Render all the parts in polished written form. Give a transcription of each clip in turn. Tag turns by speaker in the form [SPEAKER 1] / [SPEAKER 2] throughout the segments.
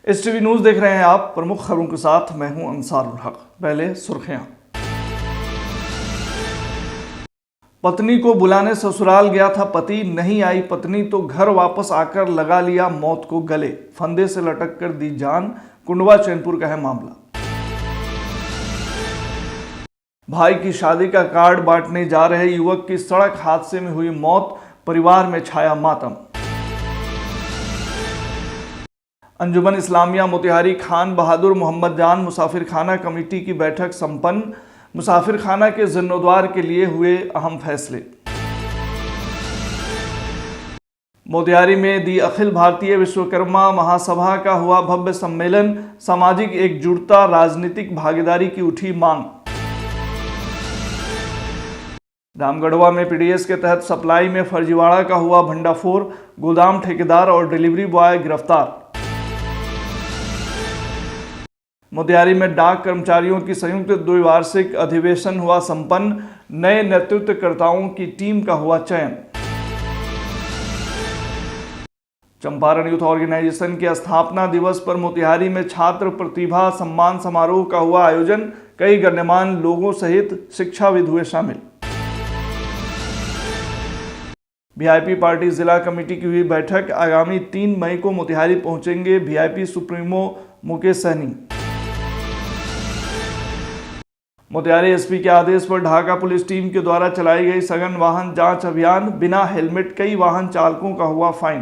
[SPEAKER 1] STV news देख रहे हैं आप। प्रमुख खबरों के साथ मैं हूं अंसारुल हक। पहले सुर्खियां। पत्नी को बुलाने ससुराल गया था पति, नहीं आई पत्नी तो घर वापस आकर लगा लिया मौत को गले, फंदे से लटक कर दी जान। कुंडवा चैनपुर का है मामला। भाई की शादी का कार्ड बांटने जा रहे युवक की सड़क हादसे में हुई मौत, परिवार में छाया मातम। अंजुमन इस्लामिया मोतिहारी खान बहादुर मोहम्मद जान मुसाफिर खाना कमेटी की बैठक संपन्न, मुसाफिर खाना के जीर्णोद्वार के लिए हुए अहम फैसले। मोतिहारी में दी अखिल भारतीय विश्वकर्मा महासभा का हुआ भव्य सम्मेलन, सामाजिक एकजुटता राजनीतिक भागीदारी की उठी मांग। रामगढ़वा में पीडीएस के तहत सप्लाई में फर्जीवाड़ा का हुआ भंडाफोड़, गोदाम ठेकेदार और डिलीवरी बॉय गिरफ्तार। मोतिहारी में डाक कर्मचारियों की संयुक्त द्विवार्षिक अधिवेशन हुआ संपन्न, नए नेतृत्वकर्ताओं की टीम का हुआ चयन। चंपारण यूथ ऑर्गेनाइजेशन के स्थापना दिवस पर मोतिहारी में छात्र प्रतिभा सम्मान समारोह का हुआ आयोजन, कई गण्यमान्य लोगों सहित शिक्षाविद हुए शामिल। वीआईपी पार्टी जिला कमेटी की हुई बैठक, आगामी 3 मई को मोतिहारी पहुंचेंगे VIP supremo Mukesh Sahani. Motihari SP के आदेश पर ढाका पुलिस टीम के द्वारा चलाई गई सघन वाहन जांच अभियान, बिना हेलमेट कई वाहन चालकों का हुआ फाइन।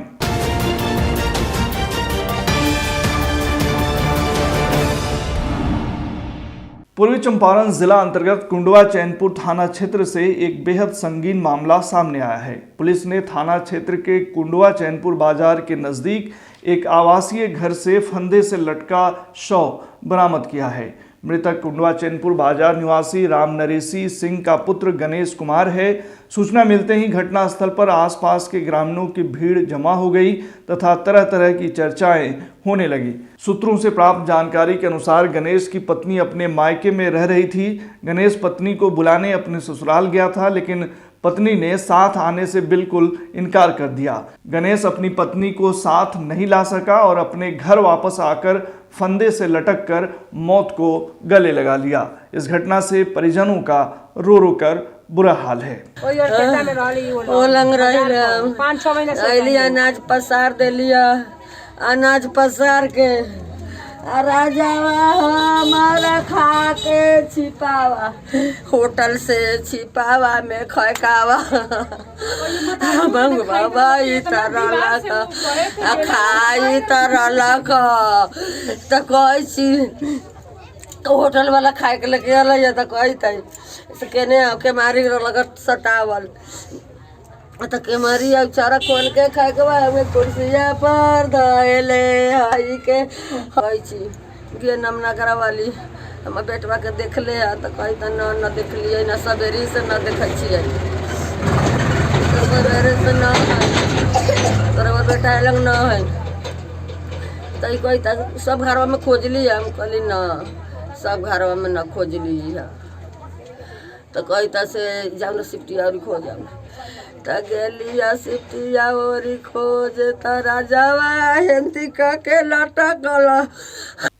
[SPEAKER 1] पूर्वी चंपारण जिला अंतर्गत कुंडवा चैनपुर थाना क्षेत्र से एक बेहद संगीन मामला सामने आया है। पुलिस ने थाना क्षेत्र के कुंडवा चैनपुर बाजार के नजदीक एक आवासीय घर से फंदे से लटका शव बरामद किया है। मृतक कुंडवा चैनपुर बाजार निवासी राम नरेशी सिंह का पुत्र गणेश कुमार है। सूचना मिलते ही घटनास्थल पर आसपास के ग्रामीणों की भीड़ जमा हो गई तथा तरह तरह की चर्चाएं होने लगी। सूत्रों से प्राप्त जानकारी के अनुसार गणेश की पत्नी अपने मायके में रह रही थी। गणेश पत्नी को बुलाने अपने ससुराल गया था, लेकिन पत्नी ने साथ आने से बिल्कुल इनकार कर दिया। गणेश अपनी पत्नी को साथ नहीं ला सका और अपने घर वापस आकर फंदे से लटक कर मौत को गले लगा लिया। इस घटना से परिजनों का रो रो कर बुरा हाल है।
[SPEAKER 2] अनाज पसार दे लिया, अनाज पसार के राजावा हमारा खा के छिपावा, होटल से छिपावा में खैकावा बाबा तरह खाई तरह तो कही तो होटल वाला खाए के लेके अल तो कही केने के मारी लगत सटावल तो केमरी चारा खोल के खाए के बाद हमें कुर्सिया पर धैले हई के गे नमना करा वाली हम बेटवा के देख ले तो कही तो न देख लिए न सवेरी से न देखे छे सवेरे से न तोरा बेटा लग न है तो कही तो सब घरवा में खोजली। हम कहली न सब घरवा में न खोजली है तो कही से जाओ न सिफ्टिया और खो जाओ तगेलिया सिफ्टिया और खोज तारा जावा हेंती के लटकल।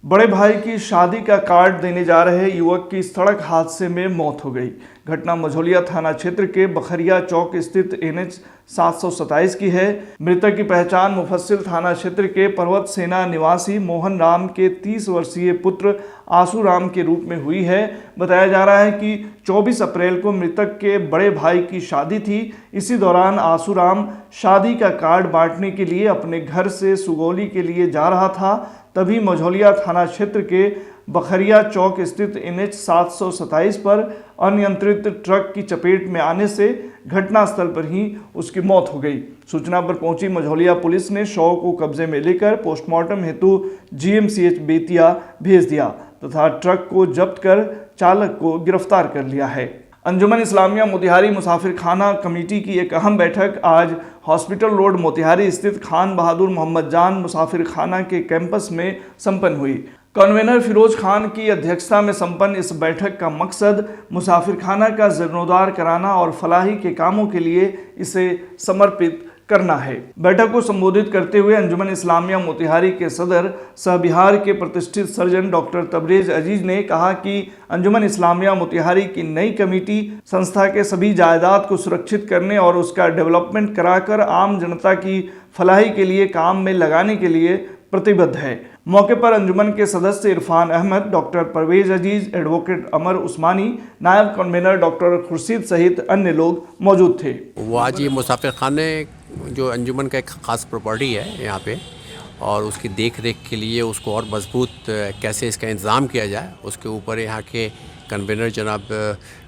[SPEAKER 1] बड़े भाई की शादी का कार्ड देने जा रहे युवक की सड़क हादसे में मौत हो गई। घटना मझौलिया थाना क्षेत्र के बखरिया चौक स्थित NH 727 की है। मृतक की पहचान मुफस्सिल थाना क्षेत्र के पर्वत सेना निवासी मोहन राम के 30 वर्षीय पुत्र आसू राम के रूप में हुई है। बताया जा रहा है कि 24 अप्रैल को मृतक के बड़े भाई की शादी थी। इसी दौरान आसू राम शादी का कार्ड बांटने के लिए अपने घर से सुगौली के लिए जा रहा था। तभी मझौलिया थाना क्षेत्र के बखरिया चौक स्थित NH 727 पर अनियंत्रित ट्रक की चपेट में आने से घटनास्थल पर ही उसकी मौत हो गई। सूचना पर पहुंची मझौलिया पुलिस ने शव को कब्जे में लेकर पोस्टमार्टम हेतु GMCH बेतिया भेज दिया तथा ट्रक को जब्त कर चालक को गिरफ्तार कर लिया है। अंजुमन इस्लामिया मोतिहारी मुसाफिर खाना कमेटी की एक अहम बैठक आज हॉस्पिटल रोड मोतिहारी स्थित खान बहादुर मोहम्मद जान मुसाफिर खाना के कैंपस में संपन्न हुई। कन्वेनर फिरोज खान की अध्यक्षता में संपन्न इस बैठक का मकसद मुसाफिर खाना का जीर्णोद्धार कराना और फलाही के कामों के लिए इसे समर्पित करना है। बैठक को संबोधित करते हुए अंजुमन इस्लामिया मोतिहारी के सदर सह बिहार के प्रतिष्ठित सर्जन डॉक्टर तबरेज अजीज ने कहा कि अंजुमन इस्लामिया मोतिहारी की नई कमेटी संस्था के सभी जायदाद को सुरक्षित करने और उसका डेवलपमेंट कराकर आम जनता की फलाही के लिए काम में लगाने के लिए प्रतिबद्ध है। मौके पर अंजुमन के सदस्य इरफान अहमद, डॉक्टर परवेज अजीज, एडवोकेट अमर उस्मानी, नायब कन्वीनर डॉक्टर खुर्शीद सहित अन्य लोग मौजूद थे।
[SPEAKER 3] वो आज ये मुसाफिर खाने जो अंजुमन का एक ख़ास प्रॉपर्टी है यहाँ पे, और उसकी देख रेख के लिए उसको और मजबूत कैसे इसका इंतज़ाम किया जाए, उसके ऊपर यहाँ के कन्वीनर जनाब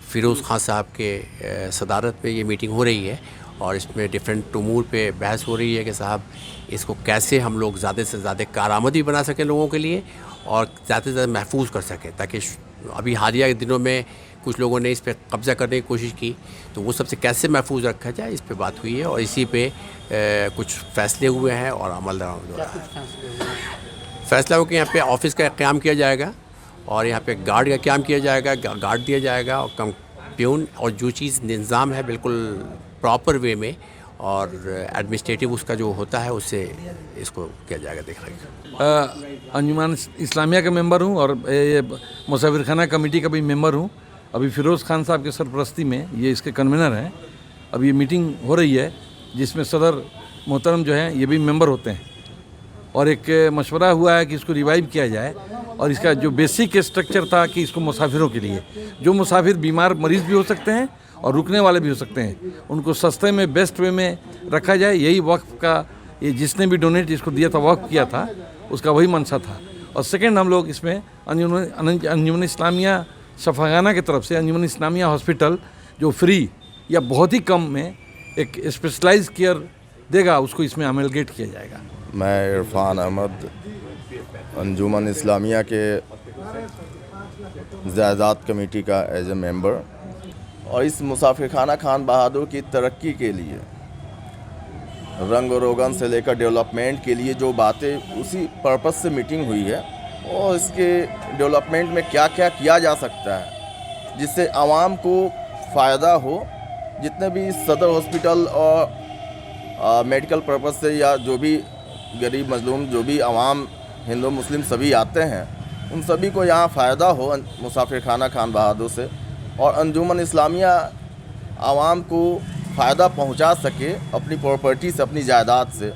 [SPEAKER 3] फ़िरोज़ खान साहब के सदारत में ये मीटिंग हो रही है। और इसमें डिफरेंट उमूर पे बहस हो रही है कि साहब इसको कैसे हम लोग ज़्यादा से ज़्यादा कारआमदी बना सकें लोगों के लिए और ज़्यादा से ज़्यादा महफूज कर सकें, ताकि अभी हालिया के दिनों में कुछ लोगों ने इस पर कब्ज़ा करने की कोशिश की, तो वो सबसे कैसे महफूज रखा जाए इस पे बात हुई है। और इसी पे कुछ फ़ैसले हुए हैं और अमल फैसला हो कि यहाँ पे ऑफिस का क़याम किया जाएगा और यहाँ पे गार्ड का क़याम किया जाएगा, गार्ड दिया जाएगा और कम प्यून, और जो चीज़ निज़ाम है बिल्कुल प्रॉपर वे में और एडमिनिस्ट्रेटिव उसका जो होता है उससे इसको किया जाएगा देखा।
[SPEAKER 4] अंजुमन इस्लामिया का मेंबर हूँ और ये मुसाफिर खाना कमेटी का भी मेंबर हूँ। अभी फ़िरोज़ खान साहब के सरपरस्ती में ये इसके कन्वीनर हैं। अब ये मीटिंग हो रही है जिसमें सदर मोहतरम जो हैं ये भी मेंबर होते हैं, और एक मशवरा हुआ है कि इसको रिवाइव किया जाए। और इसका जो बेसिक स्ट्रक्चर था कि इसको मुसाफिरों के लिए, जो मुसाफिर बीमार मरीज़ भी हो सकते हैं और रुकने वाले भी हो सकते हैं, उनको सस्ते में बेस्ट वे में रखा जाए। यही वक्फ का, ये जिसने भी डोनेट इसको दिया था, वक्फ किया था, उसका वही मंशा था। और सेकंड हम लोग इसमें अंजुमन इस्लामिया सफागाना की तरफ से अंजुमन इस्लामिया हॉस्पिटल जो फ्री या बहुत ही कम में एक स्पेशलाइज केयर देगा, उसको इसमें अमलगेट किया जाएगा।
[SPEAKER 5] मैं इरफान अहमद, अंजुमन इस्लामिया के जायदाद कमेटी का एज ए मेंबर, और इस मुसाफिर खाना खान बहादुर की तरक्की के लिए, रंग रोगन से लेकर डेवलपमेंट के लिए जो बातें, उसी पर्पस से मीटिंग हुई है। और इसके डेवलपमेंट में क्या क्या किया जा सकता है जिससे आवाम को फ़ायदा हो। जितने भी सदर हॉस्पिटल और मेडिकल पर्पस से या जो भी गरीब मजलूम, जो भी आवाम हिंदू मुस्लिम सभी आते हैं, उन सभी को यहाँ फ़ायदा हो मुसाफिर खाना खान बहादुर से, और अंजुमन इस्लामिया आवाम को फ़ायदा पहुँचा सके अपनी प्रॉपर्टी से, अपनी जायदाद से।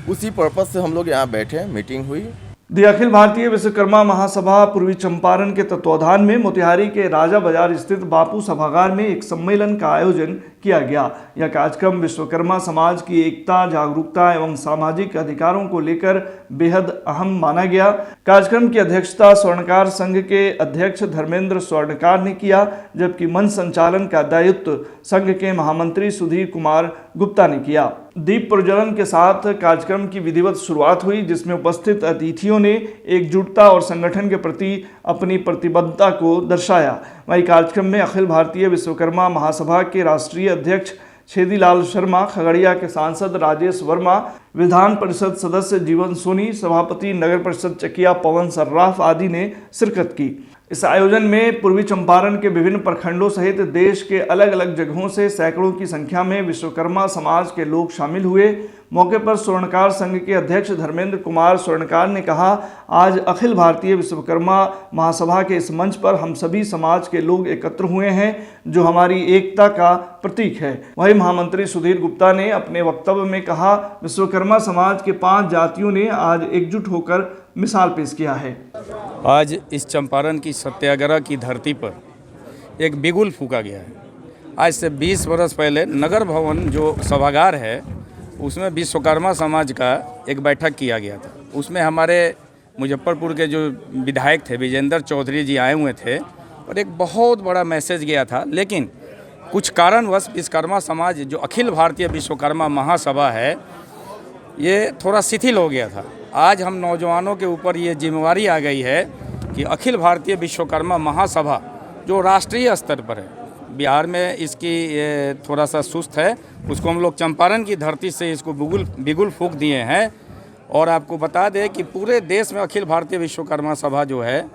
[SPEAKER 5] उसी पर्पस से हम लोग यहाँ बैठे, मीटिंग हुई।
[SPEAKER 1] दी अखिल भारतीय विश्वकर्मा महासभा पूर्वी चंपारण के तत्वाधान में मोतिहारी के राजा बाजार स्थित बापू सभागार में एक सम्मेलन का आयोजन किया गया। यह कार्यक्रम विश्वकर्मा समाज की एकता, जागरूकता एवं सामाजिक अधिकारों को लेकर बेहद अहम माना गया। कार्यक्रम की अध्यक्षता स्वर्णकार संघ के अध्यक्ष धर्मेंद्र स्वर्णकार ने किया, जबकि मंच संचालन का दायित्व संघ के महामंत्री सुधीर कुमार गुप्ता ने किया। दीप प्रज्वलन के साथ कार्यक्रम की विधिवत शुरुआत हुई, जिसमें उपस्थित अतिथियों ने एकजुटता और संगठन के प्रति अपनी प्रतिबद्धता को दर्शाया। वहीं कार्यक्रम में अखिल भारतीय विश्वकर्मा महासभा के राष्ट्रीय अध्यक्ष छेदीलाल शर्मा, खगड़िया के सांसद राजेश वर्मा, विधान परिषद सदस्य जीवन सोनी, सभापति नगर परिषद चकिया पवन सर्राफ आदि ने शिरकत की। इस आयोजन में पूर्वी चंपारण के विभिन्न प्रखंडों सहित देश के अलग अलग जगहों से सैकड़ों की संख्या में विश्वकर्मा समाज के लोग शामिल हुए। मौके पर स्वर्णकार संघ के अध्यक्ष धर्मेंद्र कुमार स्वर्णकार ने कहा, आज अखिल भारतीय विश्वकर्मा महासभा के इस मंच पर हम सभी समाज के लोग एकत्र हुए हैं, जो हमारी एकता का प्रतीक है। वहीं महामंत्री सुधीर गुप्ता ने अपने वक्तव्य में कहा, विश्वकर्मा समाज के 5 जातियों ने आज एकजुट होकर मिसाल पेश किया है।
[SPEAKER 6] आज इस चंपारण की सत्याग्रह की धरती पर एक बिगुल फूंका गया है। आज से 20 वर्ष पहले नगर भवन जो सभागार है, उसमें विश्वकर्मा समाज का एक बैठक किया गया था। उसमें हमारे मुजफ्फरपुर के जो विधायक थे विजेंद्र चौधरी जी आए हुए थे और एक बहुत बड़ा मैसेज गया था। लेकिन कुछ कारणवश विश्वकर्मा समाज जो अखिल भारतीय विश्वकर्मा महासभा है, ये थोड़ा शिथिल हो गया था। आज हम नौजवानों के ऊपर ये जिम्मेवारी आ गई है कि अखिल भारतीय विश्वकर्मा महासभा जो राष्ट्रीय स्तर पर है, बिहार में इसकी थोड़ा सा सुस्त है, उसको हम लोग चंपारण की धरती से इसको बिगुल फूंक दिए हैं। और आपको बता दें कि पूरे देश में अखिल भारतीय विश्वकर्मा सभा जो है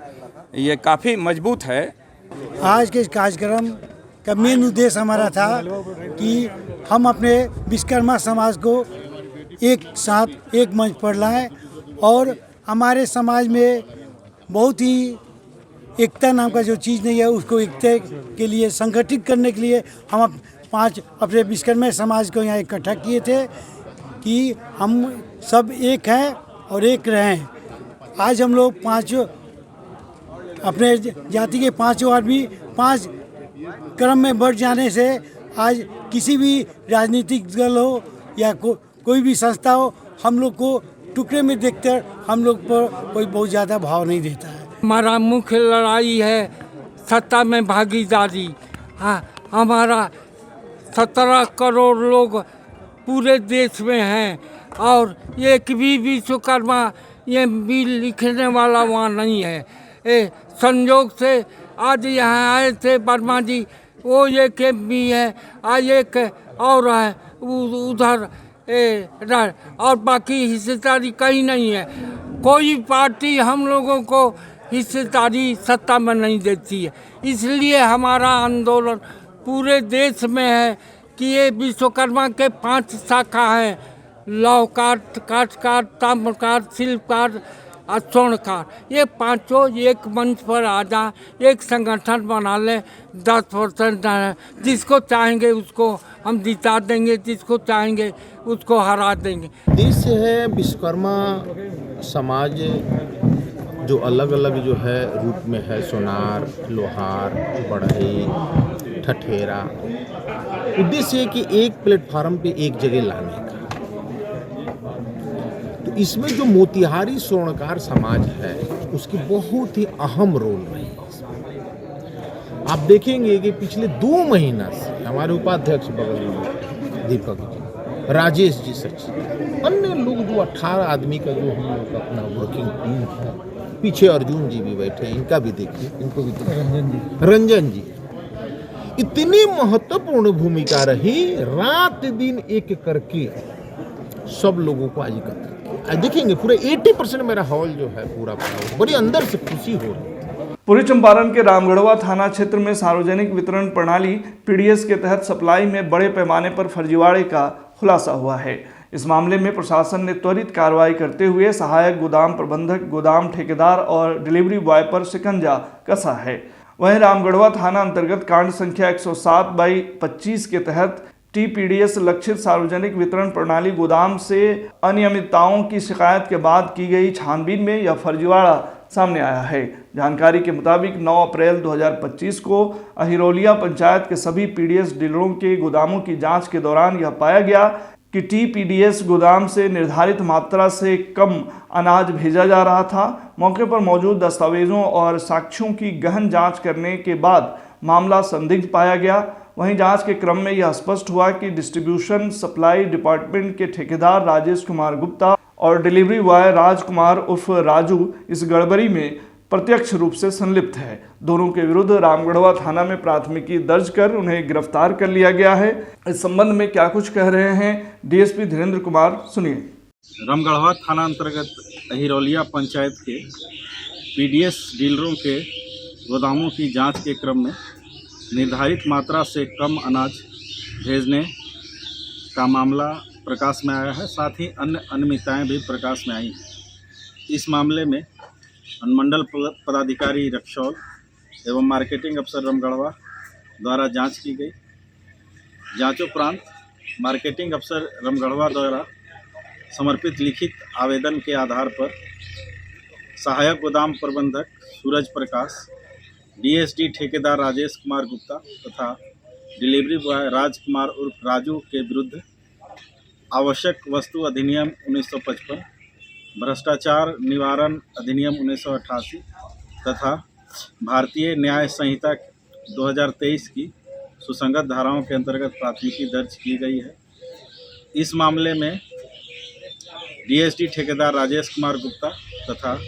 [SPEAKER 6] ये काफ़ी मजबूत है।
[SPEAKER 7] आज के इस कार्यक्रम का मेन उद्देश्य हमारा था कि हम अपने विश्वकर्मा समाज को एक साथ एक मंच पर लाएं और हमारे समाज में बहुत ही एकता नाम का जो चीज़ नहीं है उसको एकता के लिए संगठित करने के लिए हम 5 अपने विश्वकर्मा समाज को यहाँ इकट्ठा किए थे कि हम सब एक हैं और एक रहें। आज हम लोग 5 अपने जाति के 5 आदमी 5 क्रम में बढ़ जाने से आज किसी भी राजनीतिक दल हो या कोई भी संस्था हो हम लोग को टुकड़े में देखकर हम लोग पर कोई बहुत ज़्यादा भाव नहीं देता है।
[SPEAKER 8] हमारा मुख्य लड़ाई है सत्ता में भागीदारी। हाँ, हमारा 17 करोड़ लोग पूरे देश में हैं और एक भी विश्वकर्मा ये बिल लिखने वाला वहाँ नहीं है। संयोग से आज यहाँ आए थे वर्मा जी, वो एक भी है, आज एक और है उधर और बाकी हिस्सेदारी कहीं नहीं है। कोई पार्टी हम लोगों को हिस्सेदारी सत्ता में नहीं देती है। इसलिए हमारा आंदोलन पूरे देश में है कि ये विश्वकर्मा के 5 शाखा हैं, लौह कार्ड, काठ कार्ड, ताम्र कार्ड, शिल्प कार्ड और स्वर्ण कार्ड। ये 5 एक मंच पर आ जा, एक संगठन बना ले। 10% जिसको चाहेंगे उसको हम जिता देंगे, जिसको चाहेंगे उसको हरा देंगे।
[SPEAKER 9] देश है विश्वकर्मा समाज जो अलग अलग जो है रूप में है, सोनार, लोहार, बढ़ई, ठठेरा। उद्देश्य है कि एक प्लेटफार्म पे एक जगह लाने का। तो इसमें जो मोतिहारी स्वर्णकार समाज है उसकी बहुत ही अहम रोल रही है। आप देखेंगे कि पिछले 2 महीना से हमारे उपाध्यक्ष बगल में दीपक जी, राजेश जी, सचिव, अन्य लोग जो 18 आदमी का जो हम लोग अपना वर्किंग टीम है, पीछे अर्जुन जी भी बैठे हैं, इनका भी देखिए, इनको भी रंजन जी, इतनी महत्वपूर्ण भूमिका रही। रात दिन एक करके सब लोगों को आज एकत्र किया। आज देखेंगे पूरे 80% मेरा हॉल जो है पूरा बड़ी अंदर से खुशी हो रही है।
[SPEAKER 1] पूर्वी चंपारण के रामगढ़वा थाना क्षेत्र में सार्वजनिक वितरण प्रणाली पीडीएस के तहत सप्लाई में बड़े पैमाने पर फर्जीवाड़े का खुलासा हुआ है। इस मामले में प्रशासन ने त्वरित कार्रवाई करते हुए सहायक गोदाम प्रबंधक, गोदाम ठेकेदार और डिलीवरी बॉय पर शिकंजा कसा है। वहीं रामगढ़वा थाना अंतर्गत कांड संख्या 107/25 के तहत टीपीडीएस लक्षित सार्वजनिक वितरण प्रणाली गोदाम से अनियमितताओं की शिकायत के बाद की गई छानबीन में यह फर्जीवाड़ा सामने आया है। जानकारी के मुताबिक 9 अप्रैल 2025 को अहिरोलिया पंचायत के सभी पीडीएस डीलरों के गोदामों की जांच के दौरान यह पाया गया कि टीपीडीएस गोदाम से निर्धारित मात्रा से कम अनाज भेजा जा रहा था। मौके पर मौजूद दस्तावेजों और साक्ष्यों की गहन जांच करने के बाद मामला संदिग्ध पाया गया। वहीं जांच के क्रम में यह स्पष्ट हुआ कि डिस्ट्रीब्यूशन सप्लाई डिपार्टमेंट के ठेकेदार राजेश कुमार गुप्ता और डिलीवरी बॉय राजकुमार उर्फ राजू इस गड़बड़ी में प्रत्यक्ष रूप से संलिप्त है। दोनों के विरुद्ध रामगढ़वा थाना में प्राथमिकी दर्ज कर उन्हें गिरफ्तार कर लिया गया है। इस संबंध में क्या कुछ कह रहे हैं डीएसपी धीरेन्द्र कुमार, सुनिए।
[SPEAKER 10] रामगढ़वा थाना अंतर्गत अहिरोलिया पंचायत के पीडीएस डीलरों के गोदामों की जांच के क्रम में निर्धारित मात्रा से कम अनाज भेजने का मामला प्रकाश में आया है। साथ ही अन्य अनियमितताएं भी प्रकाश में आई हैं। इस मामले में अनुमंडल पदाधिकारी रक्सौल एवं मार्केटिंग अफसर रामगढ़वा द्वारा जांच की गई। जांचोपरांत मार्केटिंग अफसर रामगढ़वा द्वारा समर्पित लिखित आवेदन के आधार पर सहायक गोदाम प्रबंधक सूरज प्रकाश, डीएसडी ठेकेदार राजेश कुमार गुप्ता तथा डिलीवरी बॉय राजकुमार उर्फ राजू के विरुद्ध आवश्यक वस्तु अधिनियम 1955, भ्रष्टाचार निवारण अधिनियम 1988 तथा भारतीय न्याय संहिता 2023 की सुसंगत धाराओं के अंतर्गत प्राथमिकी दर्ज की गई है। इस मामले में डीएसडी ठेकेदार राजेश कुमार गुप्ता तथा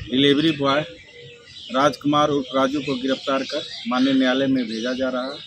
[SPEAKER 10] डिलीवरी बॉय राजकुमार उर्फ राजू को गिरफ्तार कर माननीय न्यायालय में भेजा जा रहा है।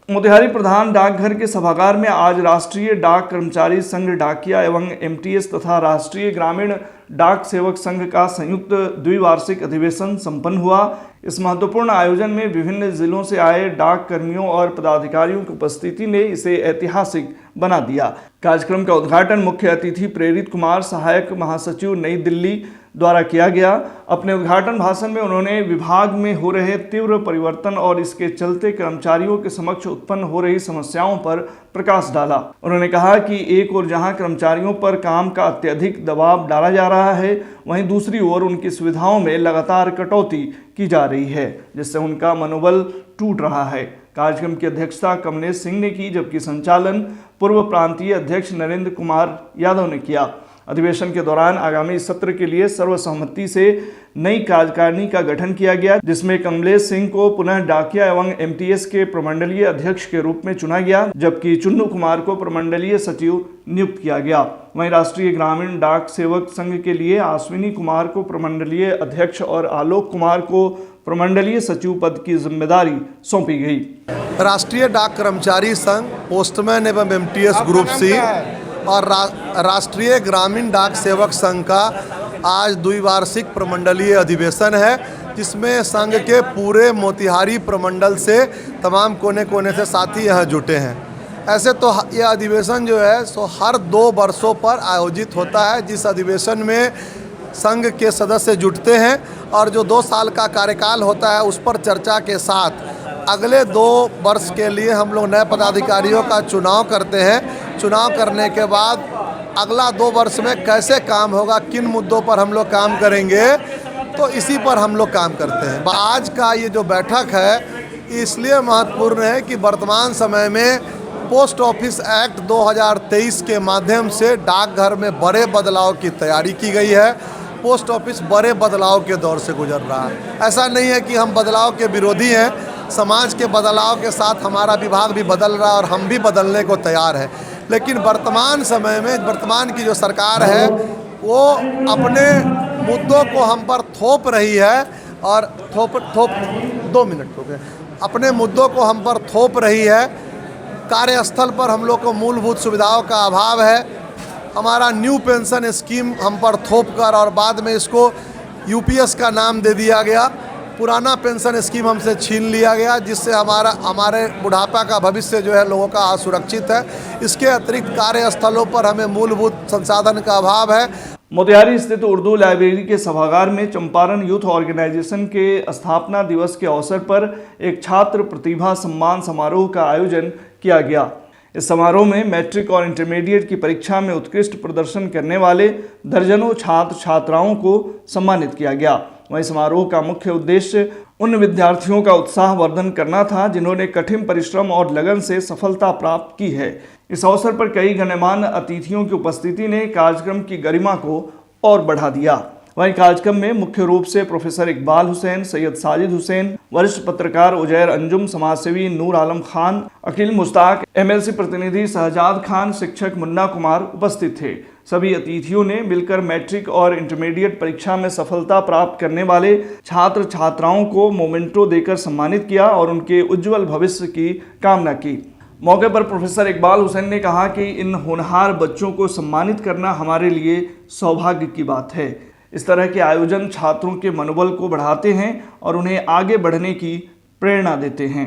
[SPEAKER 1] मोतिहारी प्रधान डाकघर के सभागार में आज राष्ट्रीय डाक कर्मचारी संघ डाकिया एवं एमटीएस तथा राष्ट्रीय ग्रामीण डाक सेवक संघ का संयुक्त द्विवार्षिक अधिवेशन संपन्न हुआ। इस महत्वपूर्ण आयोजन में विभिन्न जिलों से आए डाक कर्मियों और पदाधिकारियों की उपस्थिति ने इसे ऐतिहासिक बना दिया। कार्यक्रम का उद्घाटन मुख्य अतिथि प्रेरित कुमार, सहायक महासचिव, नई दिल्ली द्वारा किया गया। अपने उद्घाटन भाषण में उन्होंने विभाग में हो रहे तीव्र परिवर्तन और इसके चलते कर्मचारियों के समक्ष उत्पन्न हो रही समस्याओं पर प्रकाश डाला। उन्होंने कहा कि एक ओर जहां कर्मचारियों पर काम का अत्यधिक दबाव डाला जा रहा है, वहीं दूसरी ओर उनकी सुविधाओं में लगातार कटौती की जा रही है, जिससे उनका मनोबल टूट रहा है। कार्यक्रम की अध्यक्षता कमलेश सिंह ने की, जबकि संचालन पूर्व प्रांतीय अध्यक्ष नरेंद्र कुमार यादव ने किया। अधिवेशन के दौरान आगामी सत्र के लिए सर्वसम्मति से नई कार्यकारिणी का गठन किया गया, जिसमें कमलेश सिंह को पुनः डाकिया एवं एमटीएस के प्रमंडलीय अध्यक्ष के रूप में चुना गया, जबकि चुन्नू कुमार को प्रमंडलीय सचिव नियुक्त किया गया। वहीं राष्ट्रीय ग्रामीण डाक सेवक संघ के लिए अश्विनी कुमार को प्रमंडलीय अध्यक्ष और आलोक कुमार को प्रमंडलीय सचिव पद की जिम्मेदारी सौंपी गई।
[SPEAKER 11] राष्ट्रीय डाक कर्मचारी संघ, पोस्टमैन एवं एमटीएस ग्रुप सी और राष्ट्रीय ग्रामीण डाक सेवक संघ का आज द्विवार्षिक प्रमंडलीय अधिवेशन है, जिसमें संघ के पूरे मोतिहारी प्रमंडल से तमाम कोने कोने से साथी यहाँ जुटे हैं। ऐसे तो यह अधिवेशन जो है सो हर 2 वर्षों पर आयोजित होता है, जिस अधिवेशन में संघ के सदस्य जुटते हैं और जो 2 साल का कार्यकाल होता है उस पर चर्चा के साथ अगले 2 वर्ष के लिए हम लोग नए पदाधिकारियों का चुनाव करते हैं। चुनाव करने के बाद अगला 2 वर्ष में कैसे काम होगा, किन मुद्दों पर हम लोग काम करेंगे, तो इसी पर हम लोग काम करते हैं। आज का ये जो बैठक है इसलिए महत्वपूर्ण है कि वर्तमान समय में पोस्ट ऑफिस एक्ट 2023 के माध्यम से डाकघर में बड़े बदलाव की तैयारी की गई है। पोस्ट ऑफिस बड़े बदलाव के दौर से गुजर रहा है। ऐसा नहीं है कि हम बदलाव के विरोधी हैं, समाज के बदलाव के साथ हमारा विभाग भी बदल रहा है और हम भी बदलने को तैयार हैं। लेकिन वर्तमान समय में वर्तमान की जो सरकार है वो अपने मुद्दों को हम पर थोप रही है और अपने मुद्दों को हम पर थोप रही है। कार्यस्थल पर हम लोग को मूलभूत सुविधाओं का अभाव है। हमारा न्यू पेंशन स्कीम हम पर थोप कर और बाद में इसको यूपीएस का नाम दे दिया गया। पुराना पेंशन स्कीम हमसे छीन लिया गया, जिससे हमारे बुढ़ापा का भविष्य जो है लोगों का असुरक्षित है। इसके अतिरिक्त कार्यस्थलों पर हमें मूलभूत संसाधन का अभाव है।
[SPEAKER 1] मोतिहारी स्थित उर्दू लाइब्रेरी के सभागार में चंपारण यूथ ऑर्गेनाइजेशन के स्थापना दिवस के अवसर पर एक छात्र प्रतिभा सम्मान समारोह का आयोजन किया गया। इस समारोह में मैट्रिक और इंटरमीडिएट की परीक्षा में उत्कृष्ट प्रदर्शन करने वाले दर्जनों छात्र छात्राओं को सम्मानित किया गया। वहीं समारोह का मुख्य उद्देश्य उन विद्यार्थियों का उत्साहवर्धन करना था जिन्होंने कठिन परिश्रम और लगन से सफलता प्राप्त की है। इस अवसर पर कई गण्यमान्य अतिथियों की उपस्थिति ने कार्यक्रम की गरिमा को और बढ़ा दिया। वहीं कार्यक्रम में मुख्य रूप से प्रोफेसर इकबाल हुसैन, सैयद साजिद हुसैन, वरिष्ठ पत्रकार उजैर अंजुम, समाजसेवी नूर आलम खान, अकील मुश्ताक, एमएलसी प्रतिनिधि शहजाद खान, शिक्षक मुन्ना कुमार उपस्थित थे। सभी अतिथियों ने मिलकर मैट्रिक और इंटरमीडिएट परीक्षा में सफलता प्राप्त करने वाले छात्र छात्राओं को मोमेंटो देकर सम्मानित किया और उनके उज्जवल भविष्य की कामना की। मौके पर प्रोफेसर इकबाल हुसैन ने कहा कि इन होनहार बच्चों को सम्मानित करना हमारे लिए सौभाग्य की बात है। इस तरह के आयोजन छात्रों के मनोबल को बढ़ाते हैं और उन्हें आगे बढ़ने की प्रेरणा देते हैं।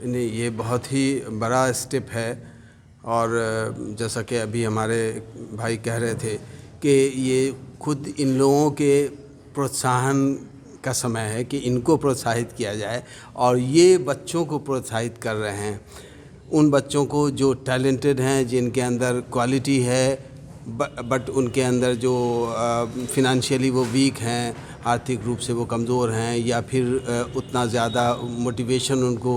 [SPEAKER 3] नहीं, ये बहुत ही बड़ा स्टेप है और जैसा कि अभी हमारे भाई कह रहे थे कि ये खुद इन लोगों के प्रोत्साहन का समय है कि इनको प्रोत्साहित किया जाए और ये बच्चों को प्रोत्साहित कर रहे हैं। उन बच्चों को जो टैलेंटेड हैं, जिनके अंदर क्वालिटी है बट उनके अंदर जो फिनंशियली वो वीक हैं, आर्थिक रूप से वो कमज़ोर हैं या फिर उतना ज़्यादा मोटिवेशन उनको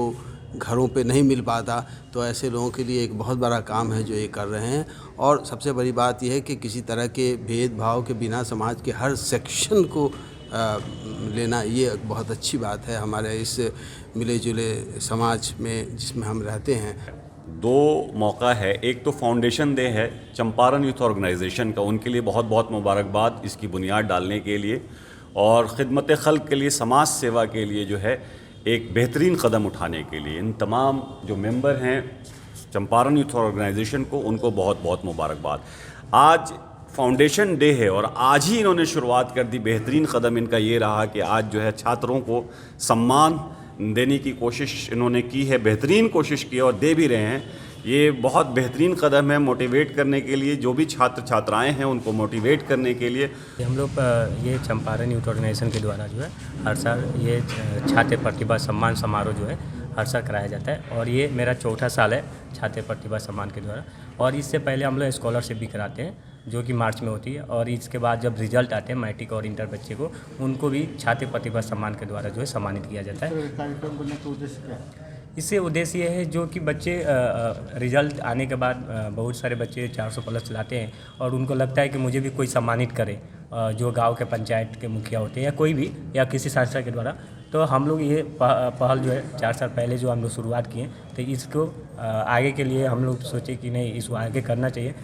[SPEAKER 3] घरों पे नहीं मिल पाता, तो ऐसे लोगों के लिए एक बहुत बड़ा काम है जो ये कर रहे हैं। और सबसे बड़ी बात यह है कि किसी तरह के भेदभाव के बिना समाज के हर सेक्शन को लेना, ये बहुत अच्छी बात है हमारे इस मिले जुले समाज में जिसमें हम रहते हैं।
[SPEAKER 12] 2 मौका है, एक तो फाउंडेशन डे है चंपारण यूथ ऑर्गेनाइजेशन का, उनके लिए बहुत बहुत मुबारकबाद इसकी बुनियाद डालने के लिए और ख़िदमत खल्क़ के लिए, समाज सेवा के लिए जो है एक बेहतरीन कदम उठाने के लिए इन तमाम जो मेंबर हैं चंपारण यूथ ऑर्गेनाइजेशन को, उनको बहुत बहुत मुबारकबाद। आज फाउंडेशन डे है और आज ही इन्होंने शुरुआत कर दी। बेहतरीन कदम इनका ये रहा कि आज जो है छात्रों को सम्मान देने की कोशिश इन्होंने की है, बेहतरीन कोशिश की है और दे भी रहे हैं। ये बहुत बेहतरीन कदम है मोटिवेट करने के लिए, जो भी छात्र छात्राएं हैं उनको मोटिवेट करने के लिए।
[SPEAKER 13] हम लोग ये चंपारण यूथ ऑर्गेनाइजेशन के द्वारा जो है हर साल ये छात्र प्रतिभा सम्मान समारोह जो है हर साल कराया जाता है और ये मेरा चौथा साल है छात्र प्रतिभा सम्मान के द्वारा। और इससे पहले हम लोग स्कॉलरशिप भी कराते हैं जो कि मार्च में होती है और इसके बाद जब रिजल्ट आते हैं मैट्रिक और इंटर बच्चे को, उनको भी छात्र प्रतिभा सम्मान के द्वारा जो है सम्मानित किया जाता है।
[SPEAKER 10] कार्यक्रम करने का उद्देश्य क्या है?
[SPEAKER 13] इससे उद्देश्य ये है जो कि बच्चे रिजल्ट आने के बाद बहुत सारे बच्चे 400 प्लस लाते हैं और उनको लगता है कि मुझे भी कोई सम्मानित करे, जो गांव के पंचायत के मुखिया होते हैं या कोई भी या किसी संस्था के द्वारा। तो हम लोग ये पहल जो है 4 साल पहले जो हम लोग शुरुआत किए, तो इसको आगे के लिए हम लोग सोचे कि नहीं इसको आगे करना चाहिए।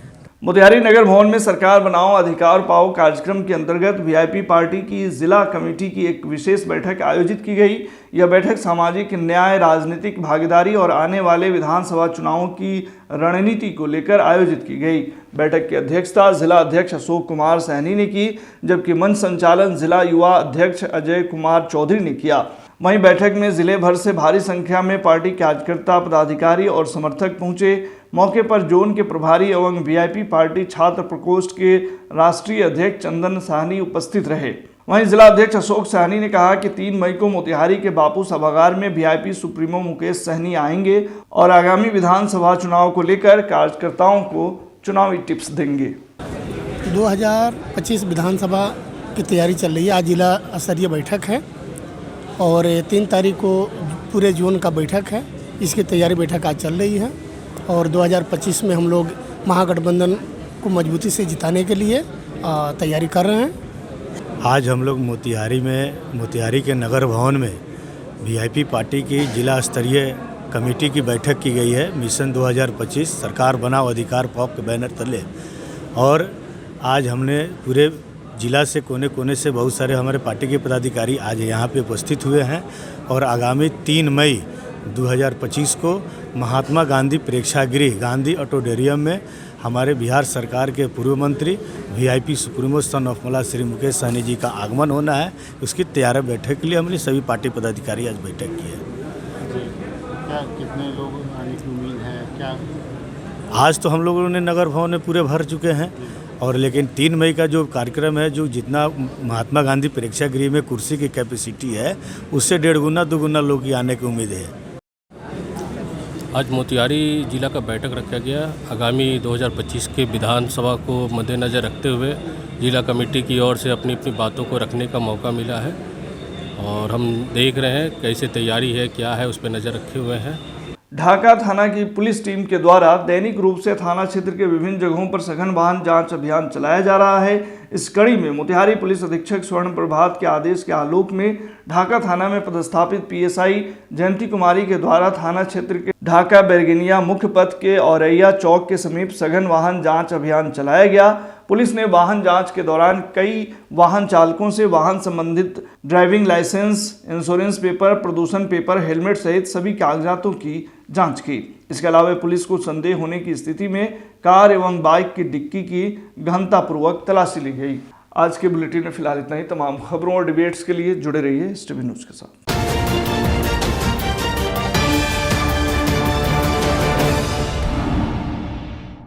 [SPEAKER 1] मोतिहारी नगर भवन में सरकार बनाओ अधिकार पाओ कार्यक्रम के अंतर्गत वीआईपी पार्टी की जिला कमेटी की एक विशेष बैठक आयोजित की गई। यह बैठक सामाजिक न्याय, राजनीतिक भागीदारी और आने वाले विधानसभा चुनावों की रणनीति को लेकर आयोजित की गई। बैठक की अध्यक्षता जिला अध्यक्ष अशोक कुमार सहनी ने की, जबकि मंच संचालन जिला युवा अध्यक्ष अजय कुमार चौधरी ने किया। वहीं बैठक में जिले भर से भारी संख्या में पार्टी कार्यकर्ता, पदाधिकारी और समर्थक पहुंचे। मौके पर जोन के प्रभारी एवं वीआईपी पार्टी छात्र प्रकोष्ठ के राष्ट्रीय अध्यक्ष चंदन साहनी उपस्थित रहे। वहीं जिला अध्यक्ष अशोक साहनी ने कहा कि 3 मई को मोतिहारी के बापू सभागार में वीआईपी सुप्रीमो मुकेश सहनी आएंगे और आगामी विधानसभा चुनाव को लेकर कार्यकर्ताओं को चुनावी टिप्स देंगे।
[SPEAKER 7] 2025 विधानसभा की तैयारी चल रही है। आज जिला स्तरीय बैठक है और 3 तारीख को पूरे जोन का बैठक है। इसकी तैयारी बैठक आज चल रही है और 2025 में हम लोग महागठबंधन को मजबूती से जिताने के लिए तैयारी कर रहे हैं।
[SPEAKER 14] आज हम लोग मोतिहारी के नगर भवन में वीआईपी पार्टी की जिला स्तरीय कमेटी की बैठक की गई है। मिशन 2025 सरकार बनाओ अधिकार पाओ के बैनर तले। और आज हमने पूरे जिला से कोने कोने से बहुत सारे हमारे पार्टी के पदाधिकारी आज यहाँ पे उपस्थित हुए हैं और आगामी 3 मई 2025 को महात्मा गांधी प्रेक्षागृह गांधी ऑडिटोरियम में हमारे बिहार सरकार के पूर्व मंत्री वीआईपी सुप्रीमो सन ऑफ मला श्री मुकेश सहनी जी का आगमन होना है। उसकी तैयारी बैठक के लिए हमने सभी पार्टी पदाधिकारी आज बैठक की है।
[SPEAKER 10] क्या कितने लोग आने की उम्मीद है? क्या
[SPEAKER 14] आज तो हम लोगों ने नगर भवन में पूरे भर चुके हैं और लेकिन 3 मई का जो कार्यक्रम है, जो जितना महात्मा गांधी प्रेक्षागृह में कुर्सी की कैपेसिटी है उससे 1.5 गुना 2 गुना लोग की आने की उम्मीद है।
[SPEAKER 15] आज मोतिहारी जिला का बैठक रखा गया। आगामी 2025 के विधानसभा को मद्देनज़र रखते हुए जिला कमेटी की ओर से अपनी अपनी बातों को रखने का मौका मिला है और हम देख रहे हैं कैसे तैयारी है, क्या है, उस पर नज़र रखे हुए हैं।
[SPEAKER 1] ढाका थाना की पुलिस टीम के द्वारा दैनिक रूप से थाना क्षेत्र के विभिन्न जगहों पर सघन वाहन जांच अभियान चलाया जा रहा है। इस कड़ी में मोतिहारी पुलिस अधीक्षक स्वर्ण प्रभात के आदेश के आलोक में ढाका थाना में पदस्थापित पीएसआई जयंती कुमारी के द्वारा थाना क्षेत्र के ढाका बेरगनिया मुख्य पथ के औरैया चौक के समीप सघन वाहन जांच अभियान चलाया गया। पुलिस ने वाहन जांच के दौरान कई वाहन चालकों से वाहन संबंधित ड्राइविंग लाइसेंस, इंश्योरेंस पेपर, प्रदूषण पेपर, हेलमेट सहित सभी कागजातों की जांच की। इसके अलावा पुलिस को संदेह होने की स्थिति में कार एवं बाइक की डिक्की की गहनतापूर्वक तलाशी ली गई। आज के बुलेटिन में फिलहाल इतना ही। तमाम खबरों और डिबेट्स के लिए जुड़े रहिए STV न्यूज़ के साथ।